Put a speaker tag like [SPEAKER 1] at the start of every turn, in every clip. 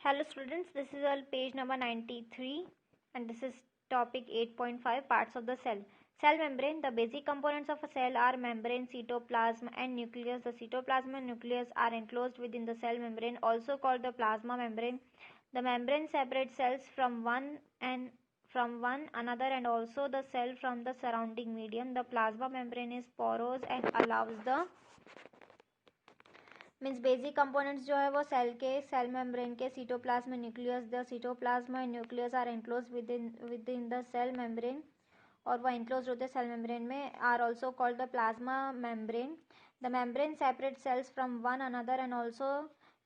[SPEAKER 1] Hello students, this is all page number 93 and this is topic 8.5 parts of the cell. Cell membrane. The basic components of a cell are membrane, cytoplasm and nucleus. The cytoplasm and nucleus are enclosed within the cell membrane, also called the plasma membrane. The membrane separates cells from one another and also the cell from the surrounding medium. The plasma membrane is porous and allows the basic components जो है वो cell membrane के cytoplasm nucleus. The cytoplasm and nucleus are enclose within the cell membrane और वो enclose होते हैं cell membrane में. Are also called the plasma membrane. The membrane separate cells from one another and also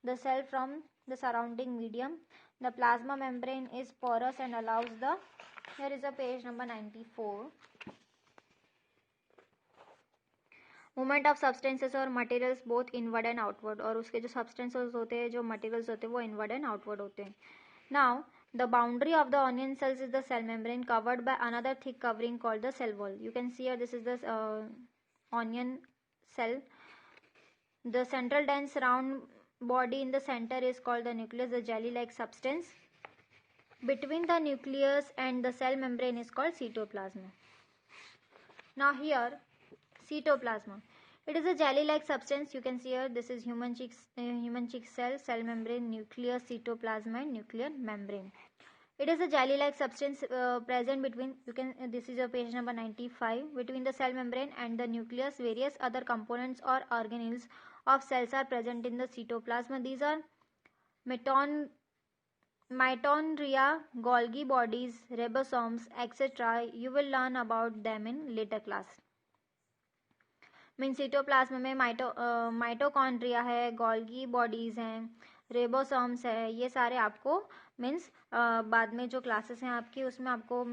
[SPEAKER 1] the cell from the surrounding medium. The plasma membrane is porous and allows the here is a page number 94. Movement of substances और materials both inward and outward. और उसके जो substances होते हैं, जो materials होते हैं, वो इनवर्ड एंड आउटवर्ड होते हैं. Now the boundary of the onion cells is the cell membrane covered by another thick covering called the cell wall. You can see here this is the onion cell. The central dense round body in the center is called the nucleus. The jelly-like substance between the nucleus and the cell membrane is called cytoplasm. Now here cytoplasm. It is a jelly-like substance. You can see here this is human cheek cell membrane, nucleus, cytoplasm and nuclear membrane. It is a jelly-like substance present between this is a page number 95. Between the cell membrane and the nucleus, various other components or organelles of cells are present in the cytoplasm. These are mitochondria, Golgi bodies, ribosomes, etc. You will learn about them in later class. सीटोप्लाज्म में mitochondria है, Golgi bodies हैं, रेबोसोम्स है. ये सारे आपको बाद में जो क्लासेस हैं आपकी उसमें आपको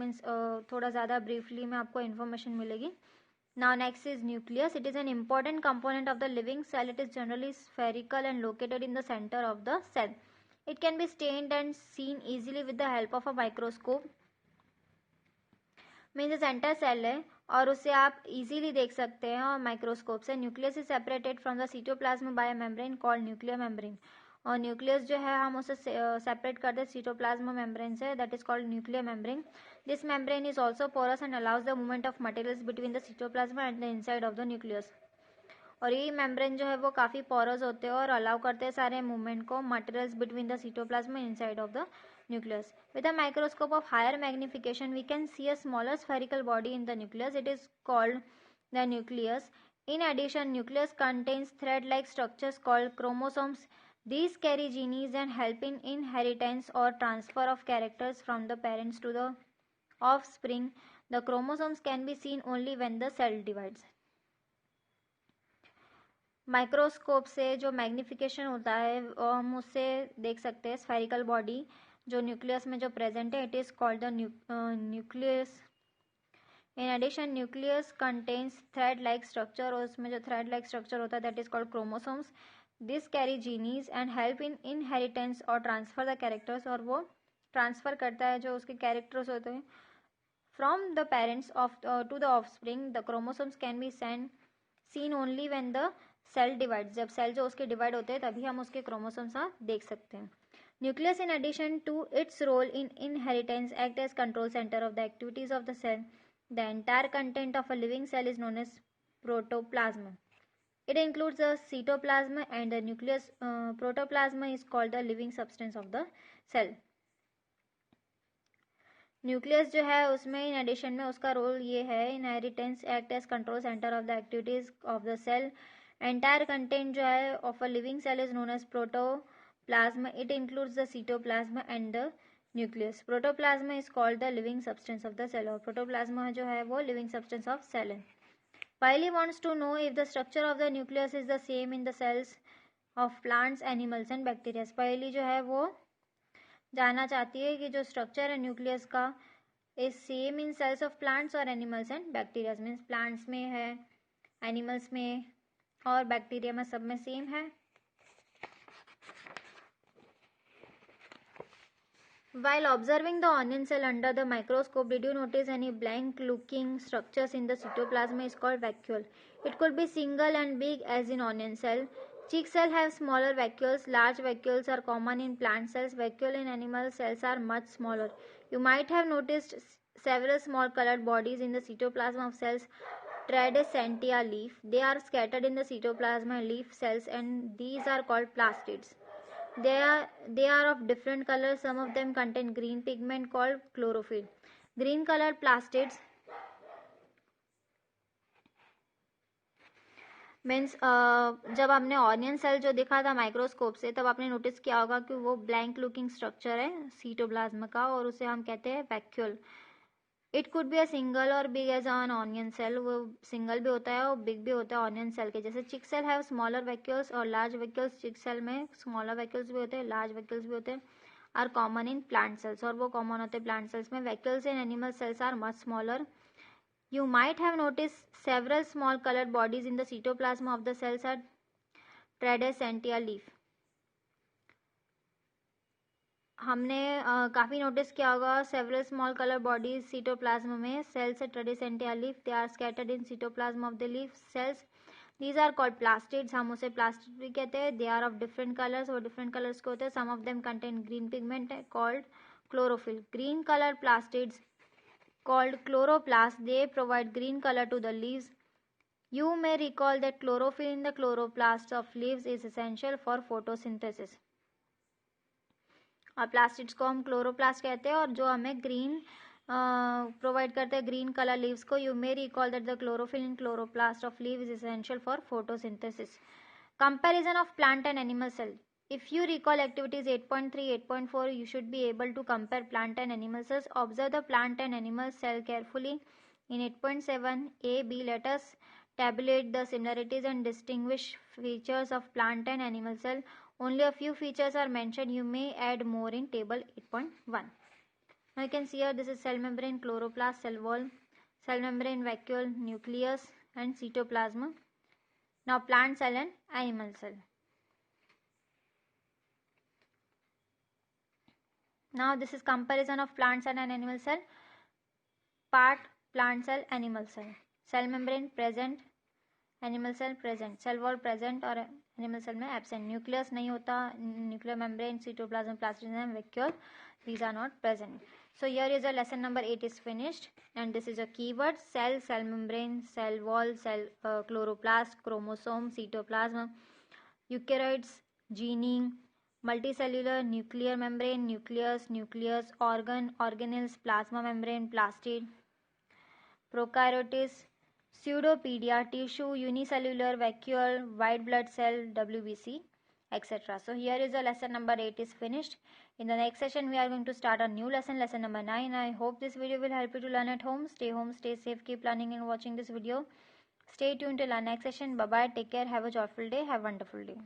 [SPEAKER 1] थोड़ा ज़्यादा ब्रीफली में आपको इन्फॉर्मेशन मिलेगी. Now next is nucleus. It is an important component of the living cell. It is generally spherical and located in the centre of the cell. It can be stained and seen easily with the help of a microscope. Centre cell है और उसे आप easily देख सकते हैं और microscope से. Nucleus is separated from the cytoplasm by membrane called nuclear membrane. और न्यूक्लियस जो है हम उसे सेपरेट करते हैं सीटोप्लाज्म मेम्ब्रेन से. That is called nuclear membrane. This membrane is also porous and allows the movement of materials between the cytoplasm and the inside of the nucleus. और ये मेम्ब्रेन जो है वो काफ़ी पोरस होते हैं और अलाउ करते हैं सारे मूवमेंट को materials between the cytoplasm and inside of the nucleus. With a microscope of higher magnification, we can see a smaller spherical body in the nucleus. It is called the nucleus. In addition, nucleus contains thread-like structures called chromosomes. These carry genes and help in inheritance or transfer of characters from the parents to the offspring. The chromosomes can be seen only when the cell divides. Microscope से जो magnification होता है हम उससे देख सकते हैं spherical body जो न्यूक्लियस में जो प्रेजेंट है. It is called the nucleus. In addition nucleus contains thread like structure. और उसमें जो थ्रेड लाइक स्ट्रक्चर होता है that is called chromosomes. This carry genes and help in inheritance और ट्रांसफर द कैरेक्टर्स. और वो ट्रांसफर करता है जो उसके कैरेक्टर्स होते हैं from the parents of to the offspring. The chromosomes can be seen only when the cell divide. जब सेल जो उसके डिवाइड होते हैं तभी हम उसके क्रोमोसोम्स देख सकते हैं. Nucleus, in addition to its role in inheritance, act as control center of the activities of the cell. The entire content of a living cell is known as protoplasm. It includes the cytoplasm and the nucleus. Protoplasm is called the living substance of the cell. Nucleus जो है उसमें in addition में उसका role ये है inheritance, act as control centre of the activities of the cell. Entire content जो है of a living cell is known as protoplasm. It includes the cytoplasm and the nucleus. Protoplasm is called the living substance of the cell. और protoplasm जो है वो living substance of cell है. Wiley wants to know if the structure of the nucleus is the same in the cells of plants, animals and bacteria. Wiley जो है वो जानना चाहती है कि जो स्ट्रक्चर है न्यूक्लियस का is same in cells of plants और animals and bacteria. Means plants में है, एनिमल्स में और बैक्टीरिया में, सब में सेम है. While observing the onion cell under the microscope, did you notice any blank-looking structures in the cytoplasm? Is called vacuole. It could be single and big as in onion cell. Cheek cell have smaller vacuoles. Large vacuoles are common in plant cells. Vacuole in animal cells are much smaller. You might have noticed several small colored bodies in the cytoplasm of cells. Tradescentia leaf. They are scattered in the cytoplasm and leaf cells, and these are called plastids. They are of different colors. Some of them contain green pigment called chlorophyll. Green colored plastids means जब आपने onion cell जो देखा था microscope से, तब आपने notice किया होगा कि वो ब्लैंक लुकिंग स्ट्रक्चर है सीटोप्लाज्म का, और उसे हम कहते हैं vacuole. It could be a single और big as on onion cell. वो सिंगल भी होता है और बिग भी होता है ऑनियन सेल के जैसे. Chick cell have smaller vacuoles और लार्ज वैक्यूल्स. चिक सेल में स्मॉलर वैक्यूल्स भी होते हैं, लार्ज वैक्यूल्स भी होते हैं. Are common in plant cells, और वो कॉमन होते हैं प्लांट सेल्स में. Vacuoles in animal cells are much smaller. You might have noticed several small colored bodies in the cytoplasm of the cells at Tradescentia leaf. हमने काफ़ी notice किया होगा several small colored bodies cytoplasm में cells at Tradescentia leaf. They are scattered in cytoplasm of the leaf cells. These are called plastids. हम उसे plastid भी कहते हैं. They are of different colors. वो different colors के होते हैं. Some of them contain green pigment called chlorophyll. Green colored plastids called chloroplasts, they provide green color to the leaves. You may recall that chlorophyll in the chloroplasts of leaves is essential for photosynthesis. और plastids को हम chloroplast कहते हैं, और जो हमें green provide करते हैं ग्रीन कलर लीव्स को. You may recall that the chlorophyll in chloroplast of leaf is essential for photosynthesis. Comparison of plant and animal cell. If you recall activities 8.3, 8.4, you should be able to compare plant and animal cells. Observe the plant and animal cell carefully. In 8.7 A, B, let us tabulate the similarities and distinguish features of plant and animal cell. Only a few features are mentioned. You may add more in table 8.1. Now you can see here, this is cell membrane, chloroplast, cell wall, cell membrane, vacuole, nucleus and cytoplasm. Now plant cell and animal cell. Now this is comparison of plant cell and animal cell. Part plant cell, animal cell. Cell membrane present, animal cell present. Cell wall present और animal cell में absent. Nucleus नहीं होता, nuclear membrane, cytoplasm, plasmid and vacuole, these are not present. So here is a lesson number 8 is finished, and this is a keyword: cell, cell membrane, cell wall, cell chloroplast, chromosome, cytoplasm, eukaryotes, gene, multicellular, nuclear membrane, nucleus, nucleus, organ, organelles, plasma membrane, plastid, prokaryotes, pseudopedia, tissue, unicellular, vacuole, white blood cell, WBC, etc. So here is the lesson number 8 is finished. In the next session we are going to start a new lesson, lesson number 9. I hope this video will help you to learn at home. Stay safe, keep learning and watching this video. Stay tuned till our next session. Bye bye, take care, have a joyful day, have a wonderful day.